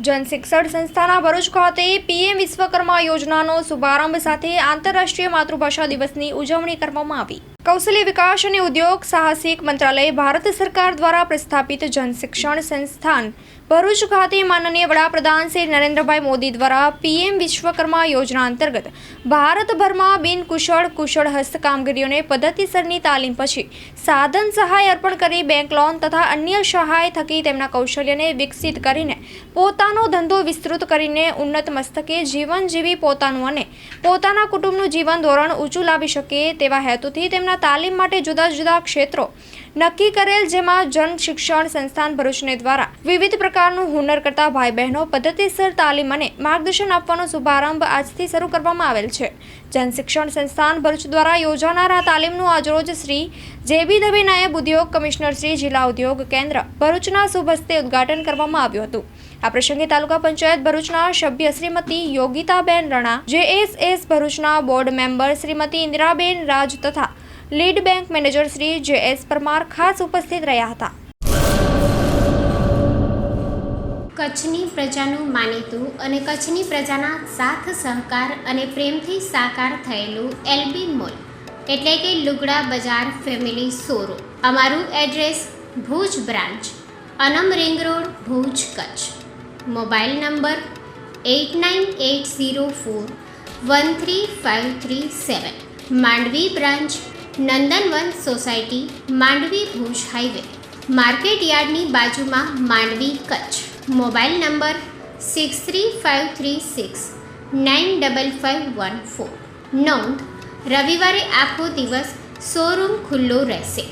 જનશિક્ષણ સંસ્થાના ભરૂચ ખાતે પીએમ વિશ્વકર્મા યોજનાનો શુભારંભ સાથે આંતરરાષ્ટ્રીય માતૃભાષા દિવસની ઉજવણી કરવામાં આવી। કૌશલ્ય વિકાસ અને ઉદ્યોગ સાહસિક મંત્રાલય ભારત સરકાર દ્વારા પ્રસ્થાપિત જનશિક્ષણ સંસ્થાન ભરૂચ ખાતે માનનીય વડાપ્રધાન શ્રી નરેન્દ્રભાઈ મોદી દ્વારા પીએમ વિશ્વકર્મા યોજના અંતર્ગત ભારતભરમાં બિનકુશળ કુશળ હસ્ત કામગીરીઓને પદ્ધતિસરની તાલીમ પછી સાધન સહાય અર્પણ કરી બેંક લોન તથા અન્ય સહાય થકી તેમના કૌશલ્યને વિકસિત કરીને પોતાનો ધંધો વિસ્તૃત કરીને ઉન્નત મસ્તકે જીવન જીવી પોતાનું અને પોતાના કુટુંબનું જીવન ધોરણ ઊંચું લાવી શકે તેવા હેતુથી તેમના તાલીમ માટે જુદા જુદા ક્ષેત્રો નક્કી કરેલ, જેમાં જન શિક્ષણ સંસ્થાન ભરૂચને દ્વારા વિવિધ પ્રકારનું હુનર કરતા ભાઈ બહેનો પદ્ધતિસર તાલીમ અને માર્ગદર્શન આપવાનો શુભારંભ આજથી શરૂ કરવામાં આવેલ છે। જન શિક્ષણ સંસ્થાન ભરૂચ દ્વારા યોજાનાર આ તાલીમનું આજરોજ શ્રી જેબી દવે નાયબ ઉદ્યોગ કમિશનર શ્રી જિલ્લા ઉદ્યોગ કેન્દ્ર ભરૂચના શુભ હસ્તે ઉદ્ઘાટન કરવામાં આવ્યું હતું। આ પ્રસંગે તાલુકા પંચાયત ભરૂચના સભ્ય શ્રીમતી યોગિતાબેન રણા, જેએસએસ ભરૂચના બોર્ડ મેમ્બર શ્રીમતી ઇન્દિરાબેન રાજ તથા lead bank manager Shri JS Parmar ખાસ ઉપસ્થિત રહ્યા હતા। કચ્છની પ્રજાનું માનીતું અને કચ્છની પ્રજાના સાથ સહકાર અને પ્રેમથી સાકાર થયેલું એલબી મોલ એટલે કે લુગડા બજાર ફેમિલી શોરૂમ। અમારું address Bhuj branch, Anam ring road, Bhuj, Kutch. Mobile number 8980413537। Mandvi branch, Nandanvan society, Mandvi, Bhuj highway, market યાર્ડની બાજુમાં, માંડવી, કચ્છ। Mobile number 6353695514। નોંધ: રવિવારે આખો દિવસ શોરૂમ ખુલ્લો રહેશે।